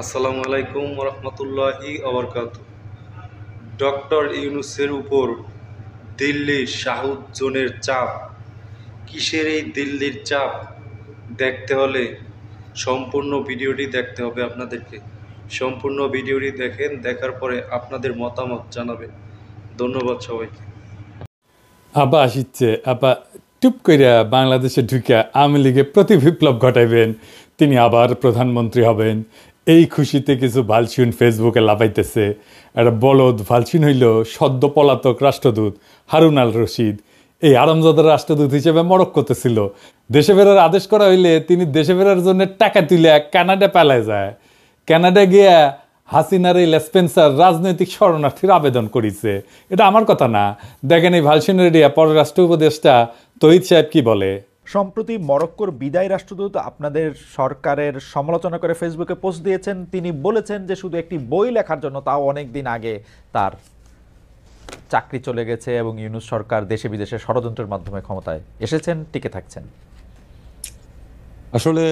আসসালামু আলাইকুম রহমতুল্লাহি আবরকাত। ডক্টর ইউনূসের উপর দিল্লির সাউথ জোনের চাপ। কিসের এই দিল্লির চাপ? দেখতে হলে সম্পূর্ণ ভিডিওটি দেখতে হবে আপনাদেরকে। সম্পূর্ণ ভিডিওটি দেখেন, দেখার পরে আপনাদের মতামত জানাবেন। ধন্যবাদ সবাইকে। আবা আসিচ্ছে আবা টুপ কইরা বাংলাদেশে ঢুকে আওয়ামী লীগে প্রতি বিপ্লব ঘটাইবেন, তিনি আবার প্রধানমন্ত্রী হবেন। এই খুশিতে কিছু ভালসিন ফেসবুকে লাফাইতেছে। একটা বলদ ভালসিন হইল সদ্য পলাতক রাষ্ট্রদূত হারুন আল রশিদ। এই আরামজাদার রাষ্ট্রদূত হিসেবে মরক্কোতে ছিল। দেশে ফেরার আদেশ করা হইলে তিনি দেশে ফেরার জন্য টাকা তুলে কানাডা পালায় যায়। কানাডা গিয়া হাসিনার এই লেসপেন্সার রাজনৈতিক শরণার্থীর আবেদন করেছে। এটা আমার কথা না, দেখেন এই ভালসিনের পররাষ্ট্র উপদেষ্টা তহিদ সাহেব কি বলে। সম্প্রতি মরক্কোর বিদায়ী রাষ্ট্রদূত আপনাদের সরকারের সমালোচনা করে ফেসবুকে পোস্ট দিয়েছেন। তিনি বলেছেন যে শুধু একটি বই লেখার জন্য, তাও অনেক দিন আগে, তার চাকরি চলে গেছে এবং ইউনূস সরকার দেশে বিদেশে ষড়যন্ত্রের মাধ্যমে ক্ষমতায় এসেছেন, টিকে থাকছেন। আসলে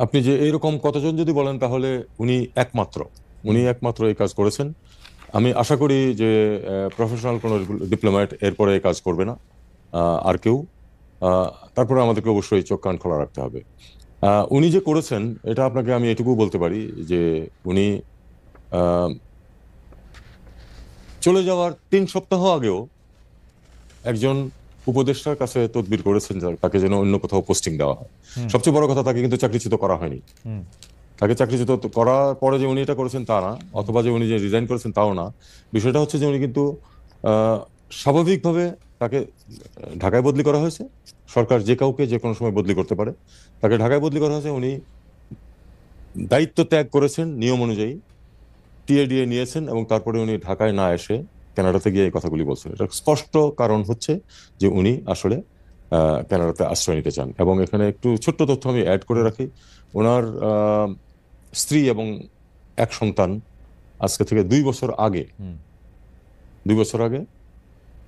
আপনি যে এইরকম কতজন যদি বলেন তাহলে উনি একমাত্র এই কাজ করেছেন। আমি আশা করি যে প্রফেশনাল কোনো ডিপ্লোম্যাট এরপরে এই কাজ করবে না, আর কেউ। তারপরে আমাদেরকে অবশ্যই চোখ কান খোলা রাখতে হবে। উনি যে করেছেন এটা আপনাকে আমি এটুকু বলতে পারি যে উনি চলে যাওয়ার 3 সপ্তাহ আগেও একজন উপদেষ্টার কাছে তদবির করেছেন তাকে যেন অন্য কোথাও পোস্টিং দেওয়া হয়। সবচেয়ে বড় কথা, তাকে কিন্তু চাকরিচ্যুত করা হয়নি। তাকে চাকরিচ্যুত করার পরে যে উনি এটা করেছেন তা না, অথবা যে উনি যে রিজাইন করেছেন তাও না। বিষয়টা হচ্ছে যে উনি কিন্তু স্বাভাবিকভাবে তাকে ঢাকায় বদলি করা হয়েছে। সরকার যে কাউকে যে কোনো সময় বদলি করতে পারে, তাকে ঢাকায় বদলি করা হয়েছে। উনি দায়িত্ব ত্যাগ করেছেন নিয়ম অনুযায়ী, টিএডিএ নিয়েছেন এবং তারপরে উনি ঢাকায় না এসে কানাডাতে গিয়ে এই কথাগুলি বলছেন। এটা স্পষ্ট কারণ হচ্ছে যে উনি আসলে কানাডাতে আশ্রয় নিতে চান। এবং এখানে একটু ছোট্ট তথ্য আমি অ্যাড করে রাখি। ওনার স্ত্রী এবং এক সন্তান আজকে থেকে 2 বছর আগে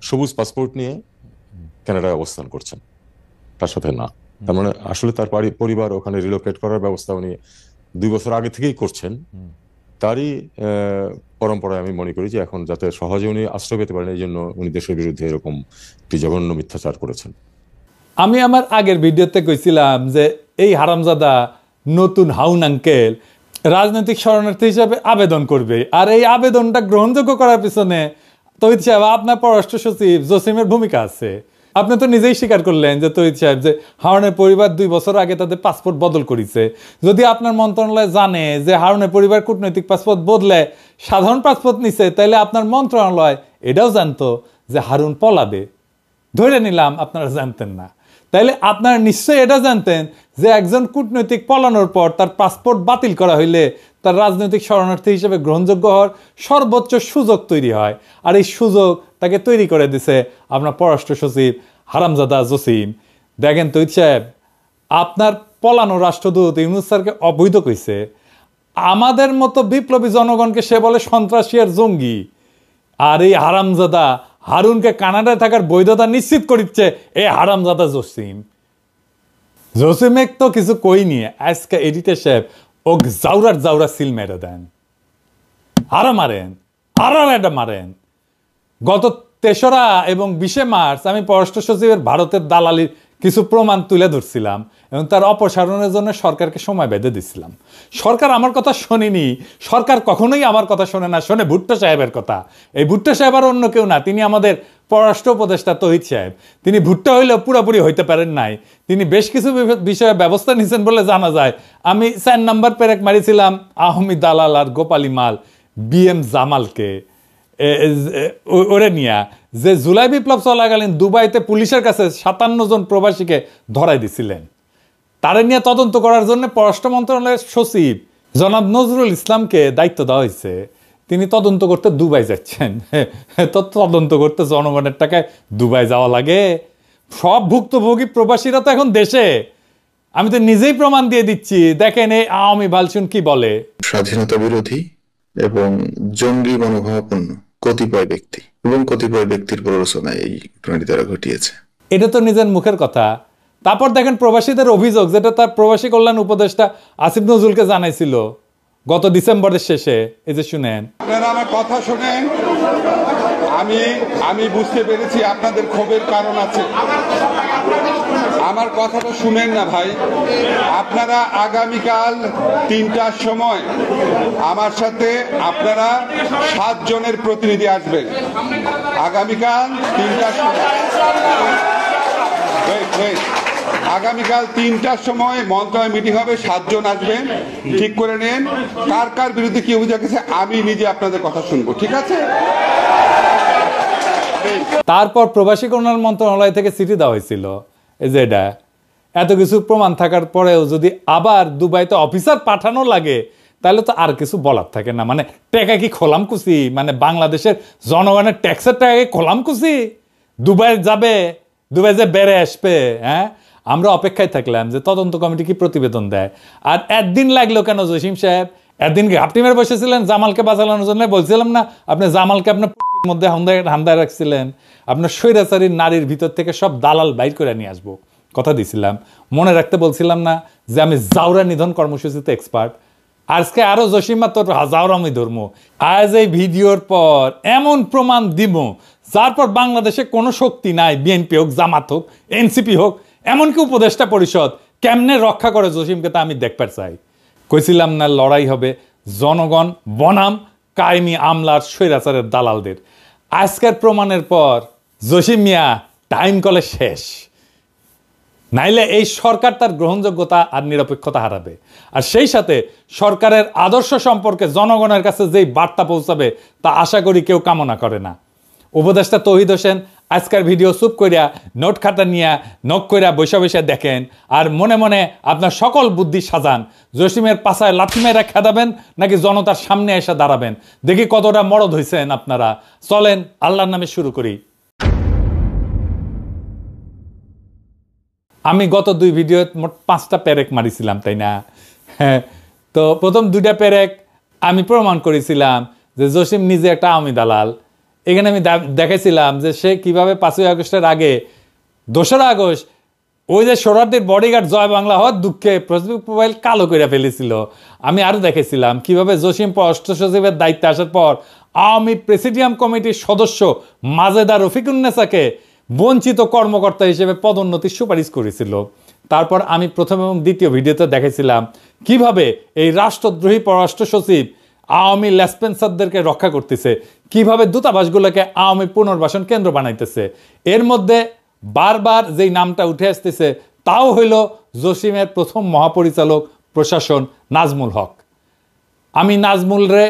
সবুজ পাসপোর্ট নিয়ে কানাডায় অবস্থান করছেন, তার সাথে না। তার মানে আসলে তার পরিবার ওখানে রিলোকেট করার ব্যবস্থা উনি 2 বছর আগে থেকেই করছেন। তারই পরম্পরায় আমি মনে করি যে এখন যাতে সহজে উনি আশ্রয় পেতে পারেন, এই জন্য উনি দেশের বিরুদ্ধে এরকম একটি জঘন্য মিথ্যাচার করেছেন। আমি আমার আগের ভিডিওতে কইছিলাম যে এই হারামজাদা নতুন হাউন আঙ্কেল রাজনৈতিক শরণার্থী হিসাবে আবেদন করবে, আর এই আবেদনটা গ্রহণযোগ্য করার পিছনে তহিদ সাহেব আপনার পররাষ্ট্র সচিব জসিমের ভূমিকা আছে। আপনি তো নিজেই স্বীকার করলেন যে তহিদ সাহেব যে হারুনের পরিবার 2 বছর আগে তাদের পাসপোর্ট বদল করেছে। যদি আপনার মন্ত্রণালয় জানে যে হারুনের পরিবার কূটনৈতিক পাসপোর্ট বদলে সাধারণ পাসপোর্ট নিছে, তাইলে আপনার মন্ত্রণালয় এটাও জানতো যে হারুন পলাবে। ধরে নিলাম আপনারা জানতেন না, তাইলে আপনারা নিশ্চয়ই এটা জানতেন যে একজন কূটনৈতিক পলানোর পর তার পাসপোর্ট বাতিল করা হইলে তার রাজনৈতিক শরণার্থী হিসেবে গ্রহণযোগ্য হওয়ার সর্বোচ্চ সুযোগ তৈরি হয়। আর এই সুযোগ তাকে তৈরি করে দিছে আপনার পররাষ্ট্র সচিব হারামজাদা জসিম। দেখেন তহিদ সাহেব, আপনার পলানো রাষ্ট্রদূত ইউনূস স্যারকে অবৈধ কইছে। আমাদের মতো বিপ্লবী জনগণকে সে বলে সন্ত্রাসী আর জঙ্গি। আর এই হারামজাদা হারুনকে কানাডায় থাকার বৈধতা নিশ্চিত করিচ্ছে এই হারামজাদা জসিমেক তো কিছু কই নিয়ে আজকে এডিটর সাহেব ও জাউরা সিল মেরে দেন, আরো মারেন, আরো এটা মারেন। গত 3রা এবং 20শে মার্চ আমি পররাষ্ট্র সচিবের ভারতের দালালির কিছু প্রমাণ তুলে ধরছিলাম এবং তার অপসারণের জন্য সরকারকে সময় বেঁধে দিচ্ছিলাম। সরকার আমার কথা শোনেনি। সরকার কখনোই আমার কথা শোনে না, শোনে ভুট্টো সাহেবের কথা। এই ভুট্টো সাহেব আর অন্য কেউ না, তিনি আমাদের পররাষ্ট্র উপদেষ্টা তহিদ সাহেব। তিনি ভুট্টো হইলেও পুরোপুরি হইতে পারেন নাই। তিনি বেশ কিছু বিষয়ে ব্যবস্থা নিয়েছেন বলে জানা যায়। আমি 4 নাম্বার পেরেক মারিছিলাম আহমি দালাল আর গোপালী মাল BM জামালকে ওরে নিয়া, যে জুলাই বিপ্লব চলাকালীন দুবাইতে পুলিশের কাছে 57 জন প্রবাসীকে ধরাই দিছিলেন। তারে নিয়ে তদন্ত করার জন্য পররাষ্ট্র মন্ত্রণালয়ের সচিব জনাব নজরুল ইসলামকে দায়িত্ব দেওয়া হয়েছে। তিনি তদন্ত করতে দুবাই যাচ্ছেন। তো তদন্ত করতে জনগণের টাকায় দুবাই যাওয়া লাগে? সব ভুক্তভোগী প্রবাসীরা তো এখন দেশে। আমি তো নিজেই প্রমাণ দিয়ে দিচ্ছি। দেখেন এই আওয়ামী বালসুন কি বলে। স্বাধীনতা বিরোধী এবং জঙ্গি মনোভাবাপন্ন কতিপয় ব্যক্তি এবং কতিপয় ব্যক্তির প্ররোচনায় এই ঘটনাটি তারা ঘটিয়েছে। এটা তো নিজের মুখের কথা। তারপর দেখেন প্রবাসীদের অভিযোগ, যেটা তার প্রবাসী কল্যাণ উপদেষ্টা আসিফ নজরুলকে জানাইছিল গত ডিসেম্বরের শেষে। এই যে শুনেন। আপনারা আমার কথা শুনেন, আমি বুঝতে পেরেছি আপনাদের ক্ষোভের কারণ আছে। আমার কথাটা শুনেন না ভাই। আপনারা আগামীকাল 3টার সময় আমার সাথে আপনারা 7 জনের প্রতিনিধি আসবেন। আগামীকাল 3টার সময়, আগামীকাল 3টার সময় মন্ত্রণালয় মিটিং হবে, 7 জন আসবেন। ঠিক করে নেন কার কার বিরুদ্ধে কি অভিযোগ আছে, আমি নিজে আপনাদের কথা শুনবো, ঠিক আছে? তারপর প্রবাসী কল্যাণ মন্ত্রণালয় থেকে চিঠি দেওয়া হয়েছিল। এই যে এটা এত কিছু প্রমাণ থাকার পরেও যদি আবার দুবাইতে অফিসার পাঠানো লাগে, তাহলে তো আর কিছু বলার থাকে না। মানে টাকা কি খোলাম কুচি, মানে বাংলাদেশের জনগণের ট্যাক্সের টাকা কি খোলাম কুচি? দুবাই যাবে, দুবাই যে বেড়ে আসবে। হ্যাঁ, আমরা অপেক্ষায় থাকলাম যে তদন্ত কমিটি কি প্রতিবেদন দেয়। আর একদিন লাগলো কেন জসিম সাহেব? একদিন ঘাপটি মেরে বসেছিলেন জামালকে বাঁচানোর জন্য। বলছিলাম না আপনি জামালকে আপনার মধ্যে হান্দায় রাখছিলেন? আপনার স্বৈরাচারী নারীর ভিতর থেকে সব দালাল বাইর করে নিয়ে আসবো কথা দিছিলাম। মনে রাখতে বলছিলাম না যে আমি জাউরা নিধন কর্মসূচিতে এক্সপার্ট? আজকে আরো জসিমা তোর জাউরামি ধর্ম। আজ এই ভিডিওর পর এমন প্রমাণ দিব যার পর বাংলাদেশে কোনো শক্তি নাই, বিএনপি হোক, জামাত হোক, এনসিপি হোক, এমনকি উপদেষ্টা পরিষদ কেমনে রক্ষা করে জসিমকে, তা আমি দেখবার চাই। কইছিলাম না লড়াই হবে জনগণ বনাম কায়েমি আমলার স্বৈরাচারের দালালদের। আজকের প্রমাণের পর জসিম মিয়া টাইম কলে শেষ, নাইলে এই সরকার তার গ্রহণযোগ্যতা আর নিরপেক্ষতা হারাবে। আর সেই সাথে সরকারের আদর্শ সম্পর্কে জনগণের কাছে যেই বার্তা পৌঁছাবে তা আশা করি কেউ কামনা করে না। উপদেষ্টা তৌহিদ হোসেন আজকের ভিডিও চুপ করিয়া নোট খাতা নিয়া নখ কইরা বৈশা বৈশা দেখেন আর মনে মনে আপনার সকল বুদ্ধি সাজান। জসিমের পাছায় লাথি মেরা খেদাবেন নাকি জনতার সামনে এসে দাঁড়াবেন, দেখি কতটা মরদ হয়েছেন আপনারা। চলেন আল্লাহর নামে শুরু করি। আমি গত 2 ভিডিও মোট 5টা পেরেক মারিছিলাম, তাই না? হ্যাঁ, তো প্রথম 2টা পেরেক আমি প্রমাণ করেছিলাম যে জসিম নিজে একটা আওয়ামী দালাল। এখানে আমি দেখেছিলাম যে সে কিভাবে 5ই আগস্টের আগে 2রা আগস্ট ওই যে শরণার্থীর বডিগার্ড জয় বাংলা হওয়ার দুঃখে ফেসবুক প্রোফাইল কালো করে ফেলেছিল। আমি আরো দেখেছিলাম কিভাবে জসিম পররাষ্ট্র সচিবের দায়িত্বে আসার পর আওয়ামী প্রেসিডিয়াম কমিটির সদস্য মাজেদা রফিকুন্নেসাকে বঞ্চিত কর্মকর্তা হিসেবে পদোন্নতির সুপারিশ করেছিল। তারপর আমি প্রথম এবং দ্বিতীয় ভিডিওতে দেখেছিলাম কিভাবে এই রাষ্ট্রদ্রোহী পররাষ্ট্র সচিব আওয়ামী লেসপেন্সারদেরকে রক্ষা করতেছে, কিভাবে দূতাবাসগুলোকে আওয়ামী পুনর্বাসন কেন্দ্র বানাইতেছে। এর মধ্যে বারবার যেই নামটা উঠে আসতেছে তাও হইল জসিমের প্রথম মহাপরিচালক প্রশাসন নাজমুল হক। আমি নাজমুল রে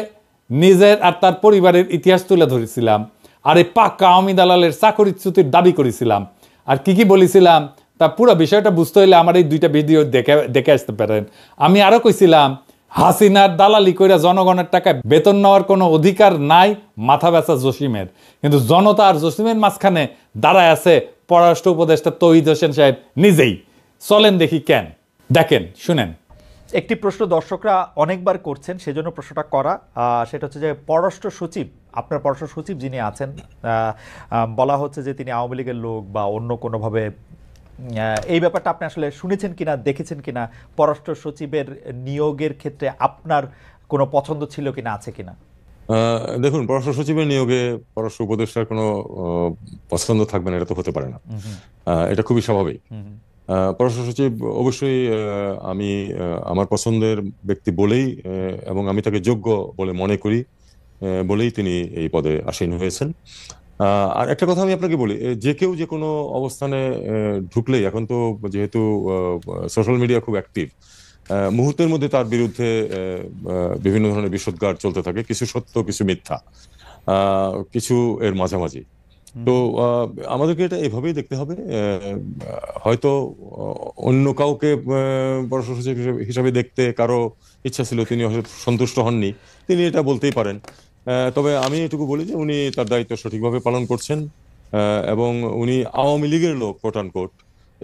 নিজের আর তার পরিবারের ইতিহাস তুলে ধরেছিলাম, আর এই পাক্কা আওয়ামী দালালের চাকরিচ্যুতির দাবি করেছিলাম। আর কি কি বলেছিলাম তা পুরো বিষয়টা বুঝতে হইলে আমার এই 2টা ভিডিও দেখে আসতে পারেন। আমি আরো কইছিলাম হাসিনার দালালি কইরা জনগণের টাকায় বেতন নেওয়ার কোনো অধিকার নাই মাথা ব্যথা জসিমের, কিন্তু জনতা আর জসিমের মাঝখানে দাঁড়ায় আছে পররাষ্ট্র উপদেষ্টা তৌহিদ হোসেন সাহেব নিজেই। চলেন দেখি কেন, দেখেন শুনেন। একটি প্রশ্ন দর্শকরা অনেকবার করছেন, সেজন্য প্রশ্নটা করা। সেটা হচ্ছে যে পররাষ্ট্র সচিব, আপনার পররাষ্ট্র সচিব যিনি আছেন, বলা হচ্ছে যে তিনি আওয়ামী লীগের লোক বা অন্য কোনোভাবে, এই ব্যাপারটা আপনি আসলে শুনেছেন কিনা, দেখেছেন কিনা? পররাষ্ট্র সচিবের নিয়োগের ক্ষেত্রে আপনার কোনো পছন্দ ছিল কিনা, আছে কিনা? দেখুন, পররাষ্ট্র সচিবের নিয়োগে পররাষ্ট্র উপদেষ্টার কোনো পছন্দ থাকবে না, এটা তো হতে পারে না। এটা খুবই স্বাভাবিক। পররাষ্ট্র সচিব অবশ্যই আমি আমার পছন্দের ব্যক্তি বলেই এবং আমি তাকে যোগ্য বলে মনে করি বলেই তিনি এই পদে আসীন হয়েছেন। আর একটা কথা আমি আপনাকে বলি, যে কেউ যে কোনো অবস্থানে ঢুকলেই, এখন তো যেহেতু সোশ্যাল মিডিয়া খুব অ্যাক্টিভ, মুহূর্তের মধ্যে তার বিরুদ্ধে বিভিন্ন ধরনের বিষোদ্গার চলতে থাকে, কিছু সত্য কিছু মিথ্যা, কিছু এর মাঝামাঝি। তো আমাদেরকে এটা এভাবেই দেখতে হবে। হয়তো অন্য কাউকে পররাষ্ট্র সচিব হিসাবে দেখতে কারো ইচ্ছা ছিল, তিনি হয়তো সন্তুষ্ট হননি, তিনি এটা বলতেই পারেন। তবে আমি এটুকু বলি যে উনি তার দায়িত্ব সঠিকভাবে পালন করছেন এবং উনি আওয়ামী লীগের লোক কোট আন কোট,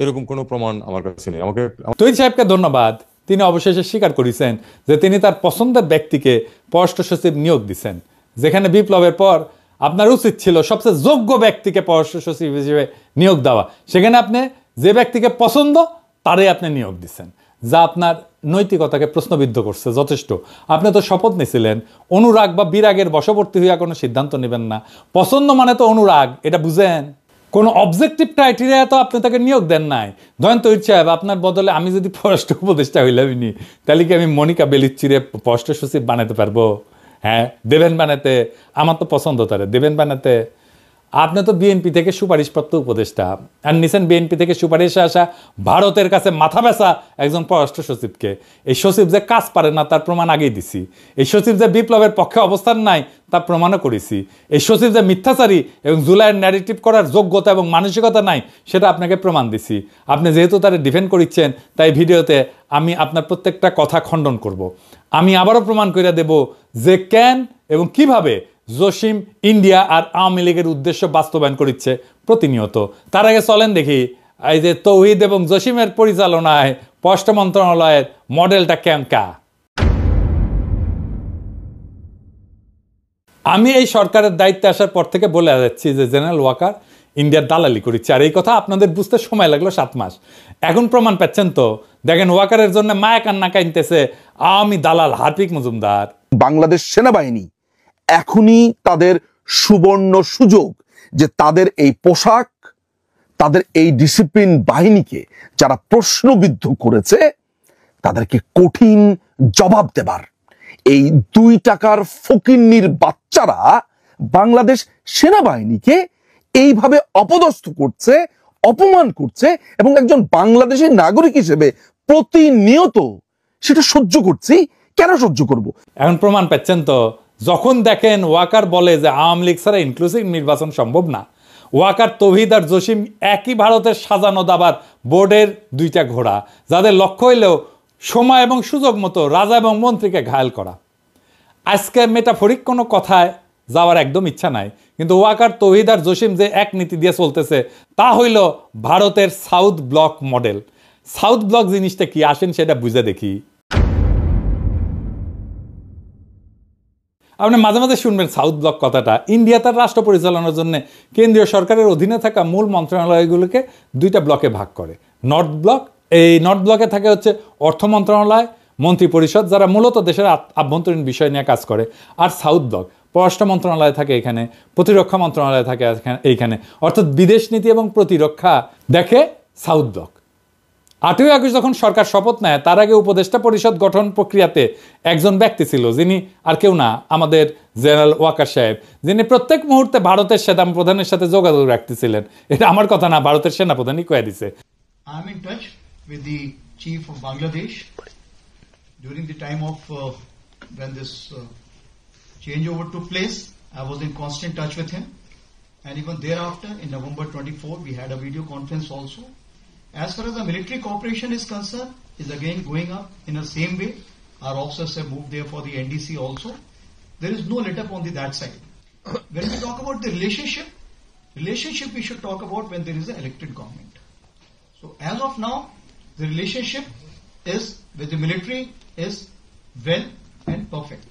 এরকম কোনো প্রমাণ আমার কাছে নেই। আমাকে তৌহিদ সাহেবকে ধন্যবাদ, তিনি অবশেষে স্বীকার করেছেন যে তিনি তার পছন্দের ব্যক্তিকে পররাষ্ট্র সচিব নিয়োগ দিচ্ছেন, যেখানে বিপ্লবের পর আপনার উচিত ছিল সবচেয়ে যোগ্য ব্যক্তিকে পররাষ্ট্র সচিব হিসেবে নিয়োগ দেওয়া। সেখানে আপনি যে ব্যক্তিকে পছন্দ তারই আপনি নিয়োগ দিচ্ছেন, যা আপনার নৈতিকতাকে প্রশ্নবিদ্ধ করছে। যথেষ্ট। আপনি তো শপথ নিয়েছিলেন অনুরাগ বা বিরাগের বশবর্তী হইয়া কোনো সিদ্ধান্ত নেবেন না। পছন্দ মানে তো অনুরাগ, এটা বুঝেন। কোনো অবজেক্টিভ ক্রাইটেরিয়া তো আপনি তাকে নিয়োগ দেন নাই। ধরেন তৈরি সাহেব, আপনার বদলে আমি যদি পররাষ্ট্র উপদেষ্টা হইলামই, তাহলে কি আমি মনিকা বেলিচ্চিরে পররাষ্ট্র সচিব বানাতে পারবো? হ্যাঁ, দেবেন বানাতে? আমার তো পছন্দ তারে, দেবেন বানাতে। আপনি তো বিএনপি থেকে সুপারিশপ্রাপ্ত উপদেষ্টা, আর নিছেন বিএনপি থেকে সুপারিশে আসা ভারতের কাছে মাথা ব্যথা একজন পররাষ্ট্র সচিবকে। এই সচিব যে কাজ পারে না তার প্রমাণ আগেই দিছি। এই সচিব যে বিপ্লবের পক্ষে অবস্থান নাই তার প্রমাণও করেছি। এই সচিব যে মিথ্যাচারী এবং জুলাইয়ের ন্যারেটিভ করার যোগ্যতা এবং মানসিকতা নাই সেটা আপনাকে প্রমাণ দিছি। আপনি যেহেতু তারা ডিফেন্ড করিচ্ছেন, তাই ভিডিওতে আমি আপনার প্রত্যেকটা কথা খণ্ডন করব। আমি আবারও প্রমাণ করে দেব যে কেন এবং কিভাবে জসিম ইন্ডিয়া আর আওয়ামী লীগের উদ্দেশ্য বাস্তবায়ন করছে প্রতিনিয়ত। তার আগে চলেন দেখি এই যে তৌহিদ এবং জসিমের পরিচালনায় পররাষ্ট্র মন্ত্রণালয়ের মডেলটা কেমকা। আমি এই সরকারের দায়িত্বে আসার পর থেকে বলে যাচ্ছি যে জেনারেল ওয়াকার ইন্ডিয়ার দালালি করেছে, আর এই কথা আপনাদের বুঝতে সময় লাগলো 7 মাস। এখন প্রমাণ পাচ্ছেন তো। দেখেন ওয়াকারের জন্য মায়া কান্না কাইনতেছে আওয়ামী দালাল হার্পিক মজুমদার। বাংলাদেশ সেনাবাহিনী এখনই তাদের সুবর্ণ সুযোগ যে তাদের এই পোশাক, তাদের এই ডিসিপ্লিন বাহিনীকে যারা প্রশ্নবিদ্ধ করেছে তাদেরকে কঠিন জবাব দেবার। এই 2 টাকার ফকিন্নির বাচ্চারা বাংলাদেশ সেনাবাহিনীকে এইভাবে অপদস্থ করছে, অপমান করছে এবং একজন বাংলাদেশী নাগরিক হিসেবে প্রতিনিয়ত সেটা সহ্য করছি। কেন সহ্য করব? এখন প্রমাণ পাচ্ছেন তো। যখন দেখেন ওয়াকার বলে যে আওয়ামী লীগ ছাড়া ইনক্লুসিভ নির্বাচন সম্ভব না, ওয়াকার, তৌহিদ আর জসিম একই ভারতের সাজানো দাবার বোর্ডের 2টা ঘোড়া, যাদের লক্ষ্য হইলেও সময় এবং সুযোগ মতো রাজা এবং মন্ত্রীকে ঘায়েল করা। আজকে মেটাফরিক কোনো কথায় যাওয়ার একদম ইচ্ছা নাই, কিন্তু ওয়াকার, তৌহিদ আর জসিম যে এক নীতি দিয়ে চলতেছে তা হইল ভারতের south block model. South block জিনিসটা কি আসেন সেটা বুঝে দেখি। আপনি মাঝে মাঝে শুনবেন সাউথ ব্লক কথাটা। ইন্ডিয়া তার রাষ্ট্র পরিচালনার জন্য কেন্দ্রীয় সরকারের অধীনে থাকা মূল মন্ত্রণালয়গুলোকে 2টা ব্লকে ভাগ করে। নর্থ ব্লক, এই নর্থ ব্লকে থাকে হচ্ছে অর্থ মন্ত্রণালয়, মন্ত্রী পরিষদ, যারা মূলত দেশের আভ্যন্তরীণ বিষয় নিয়ে কাজ করে। আর সাউথ ব্লক, পররাষ্ট্র মন্ত্রণালয় থাকে এখানে, প্রতিরক্ষা মন্ত্রণালয় থাকে এইখানে, অর্থাৎ বিদেশ নীতি এবং প্রতিরক্ষা দেখে সাউথ ব্লক। 8ই আগস্ট যখন সরকার শপথ নেয় তার আগে উপদেষ্টা পরিষদ গঠন প্রক্রিয়াতে একজন ব্যক্তি ছিল, যিনি আর কেউ না, আমাদের জেনারেল ওয়াকার সাহেব, যিনি প্রত্যেক মুহূর্তে ভারতের সেনাপ্রধানের সাথে যোগাযোগ রাখতেছিলেন। এটা আমার কথা না, ভারতের সেনাপ্রধানই কয়ে দিছে। I am in touch with the chief of Bangladesh during the time of when this changeover took place. I was in constant touch with him, and even thereafter in November 24 we had a video conference also. As far as the military cooperation is concerned, is again going up in the same way. Our officers have moved there for the NDC also. There is no let up on that side. When we talk about the relationship we should talk about when there is an elected government. So as of now, the relationship is with the military is well and perfect.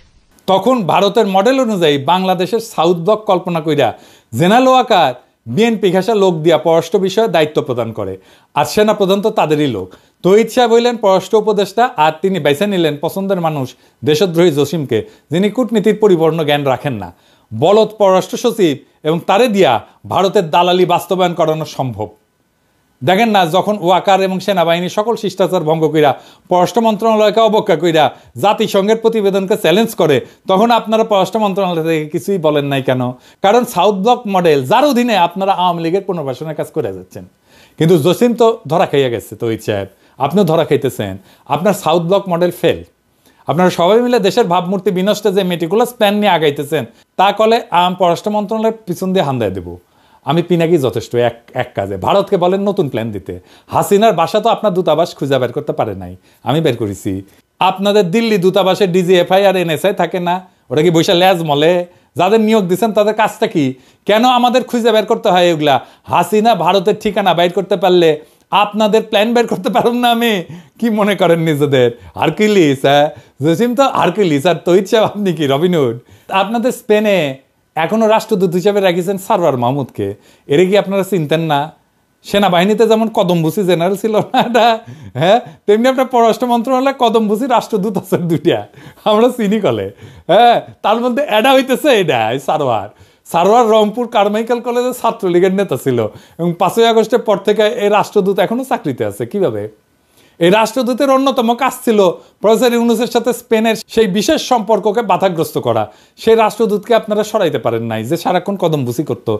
তখন ভারতের model অনুযায়ী বাংলাদেশের south block কল্পনা কইরা general Waker BNP ঘাসা লোক দিয়া পররাষ্ট্র বিষয়ে দায়িত্ব প্রদান করে, আর সেনাপ্রধান তো তাদেরই লোক। তৌহিদ সাহেব হইলেন পররাষ্ট্র উপদেষ্টা, আর তিনি বেছে নিলেন পছন্দের মানুষ দেশদ্রোহী জসিমকে, যিনি কূটনীতির পরিপূর্ণ জ্ঞান রাখেন না। বলদ পররাষ্ট্র সচিব এবং তারে দিয়া ভারতের দালালি বাস্তবায়ন করানো সম্ভব। দেখেন না, যখন ওয়াকার এবং সেনাবাহিনী সকল শিষ্টাচার ভঙ্গ কইরা পররাষ্ট্র মন্ত্রণালয়কে অবজ্ঞা কইরা জাতিসংঘের প্রতিবেদনকে চ্যালেঞ্জ করে, তখন আপনারা পররাষ্ট্র মন্ত্রণালয় থেকে কিছুই বলেন নাই কেন? কারণ সাউথ ব্লক মডেল, যার অধীনে আপনারা আওয়ামী লীগের পুনর্বাসনের কাজ করে যাচ্ছেন। কিন্তু জসিম তো ধরা খাইয়া গেছে, তৌহিদ সাহেব আপনিও ধরা খাইতেছেন। আপনার সাউথ ব্লক মডেল ফেল। আপনারা সবাই মিলে দেশের ভাবমূর্তি বিনষ্টে যে মেটিকুলাস প্ল্যান নিয়ে আগাইতেছেন, তা কলে পররাষ্ট্র মন্ত্রণালয়ের পিছন দিয়ে হান্দায় দেবো। আমি পিনাকি যথেষ্ট এক কাজে। ভারতকে বলেন নতুন প্ল্যান দিতে। হাসিনার বাসা তো আপনার দূতাবাস খুঁজে বের করতে পারে নাই, আমি বের করেছি। আপনাদের দিল্লি দূতাবাসে ডিজিএফআই আর এনএসআই থাকে না, ওটা কি বৈশা ল্যাজ মলে? যাদের নিয়োগ দিচ্ছেন তাদের কাজটা কি? কেন আমাদের খুঁজে বের করতে হয় এগুলা? হাসিনা ভারতের ঠিকানা বাইর করতে পারলে আপনাদের প্ল্যান বের করতে পারুন না? আমি কি মনে করেন নিজেদের হারকিউলিস? হ্যাঁ, জসিম তো হারকিউলিস, আর তৌহিদ সাহেব আপনি কি রবিনহুড? আপনাদের স্পেনে এখনো রাষ্ট্রদূত হিসাবে রাখিয়েছেন সারওয়ার মাহমুদকে। এর কি আপনারা চিনতেন না? সেনাবাহিনীতে যেমন কদমভূষি জেনারেল ছিল না এটা, হ্যাঁ, তেমনি আপনার পররাষ্ট্র মন্ত্রণালয়ে কদমভূষি রাষ্ট্রদূত আছে দুইটা, আমরা চিনি কলে, হ্যাঁ। তার মধ্যে এটা হইতেছে এটা সারোয়ার রংপুর কারমাইকেল কলেজের ছাত্রলীগের নেতা ছিল এবং 5ই আগস্টের পর থেকে এই রাষ্ট্রদূত এখনো চাকরিতে আছে। কিভাবে? এই রাষ্ট্রদূতের অন্যতম কাজ ছিল প্রফেসর ইউনূসের সাথে স্পেনের সেই বিশেষ সম্পর্ককে বাধাগ্রস্ত করা। সেই রাষ্ট্রদূতকে আপনারা সরাইতে পারেন নাই, যে সারাক্ষণ কদমবুসি করতো,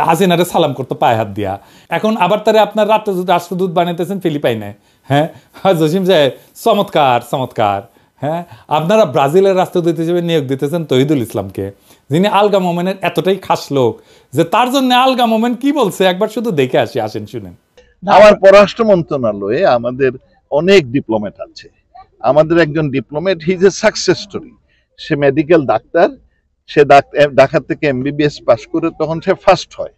হাসিনারে সালাম করতো পায়ে হাত দিয়া। এখন আবার তারা আপনার রাষ্ট্রদূত বানাইতেছেন ফিলিপাইনে। হ্যাঁ, জসিম সাহেব, চমৎকার চমৎকার। হ্যাঁ, আপনারা ব্রাজিলের রাষ্ট্রদূত হিসেবে নিয়োগ দিতেছেন তহিদুল ইসলামকে, যিনি আলগা মোমেনের এতটাই খাস লোক যে তার জন্য আলগা মোমেন কি বলছে একবার শুধু দেখে আসি, আসেন শুনেন। আমার পররাষ্ট্র মন্ত্রণালয়ে আমাদের অনেক ডিপ্লোমেট আছে। আমাদের একজন diplomat, he is a success story. সে মেডিকেল ডাক্তার, সে ঢাকা থেকে MBBS পাস করে তখন সে ফার্স্ট হয়।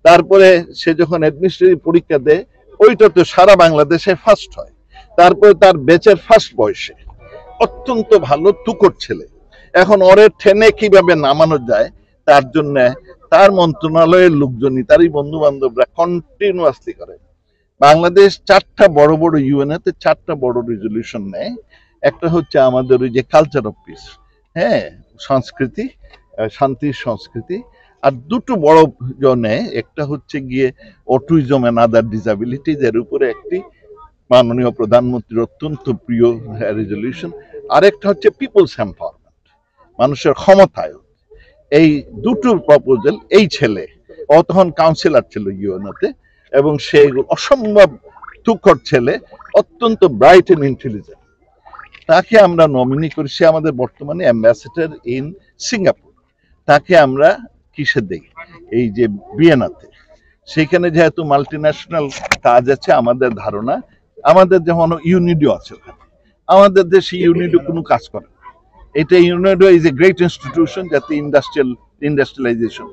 তারপরে সে যখন অ্যাডমিনিস্ট্রেটিভ পরীক্ষা দেয় ওইটা তো সারা বাংলাদেশে ফার্স্ট হয়। তারপরে তার ব্যাচের ফার্স্ট বয়সে অত্যন্ত ভালো তুকর ছেলে। এখন ওরে ঠেনে কিভাবে নামানো যায় তার জন্য তার মন্ত্রণালয়ের লোকজনই, তারই বন্ধু বান্ধবরা কন্টিনিউয়াসলি করে। বাংলাদেশ 4টা বড় বড় ইউএনএতে 4টা বড় রেজলিউশন নেয়। একটা হচ্ছে আমাদের ওই যে কালচার অফ পিস, হ্যাঁ, সংস্কৃতি, শান্তির সংস্কৃতি। আর দুটো বড় জনে, একটা হচ্ছে গিয়ে অটিজম এন্ড আদার ডিসাবিলিটিজ, এর উপরে একটি মাননীয় প্রধানমন্ত্রীর অত্যন্ত প্রিয় রেজলিউশন। আরেকটা হচ্ছে পিপলস এম্পাওয়ারমেন্ট, মানুষের ক্ষমতায়ন। এই দুটো প্রপোজাল এই ছেলে, ও তখন কাউন্সিলর ছিল ইউএনওতে, এবং সে অসম্ভব তুখর ছেলে, অত্যন্ত ব্রাইট এন্ড ইন্টেলিজেন্ট। তাকে আমরা নমিনি করি। সে আমাদের বর্তমানে অ্যাম্বাসেডর ইন সিঙ্গাপুর। তাকে আমরা কিসে দেই? এই যে ভিয়েনাতে। সেখানে যেহেতু মাল্টিন্যাশনাল কাজ আছে, আমাদের ধারণা, আমাদের যেমন ইউনিডিও আছে ওখানে, আমাদের দেশে ইউনিডিও কোনো কাজ করে না। এটা UNIDO is a great institution, যাতে ইন্ডাস্ট্রিয়ালাইজেশন।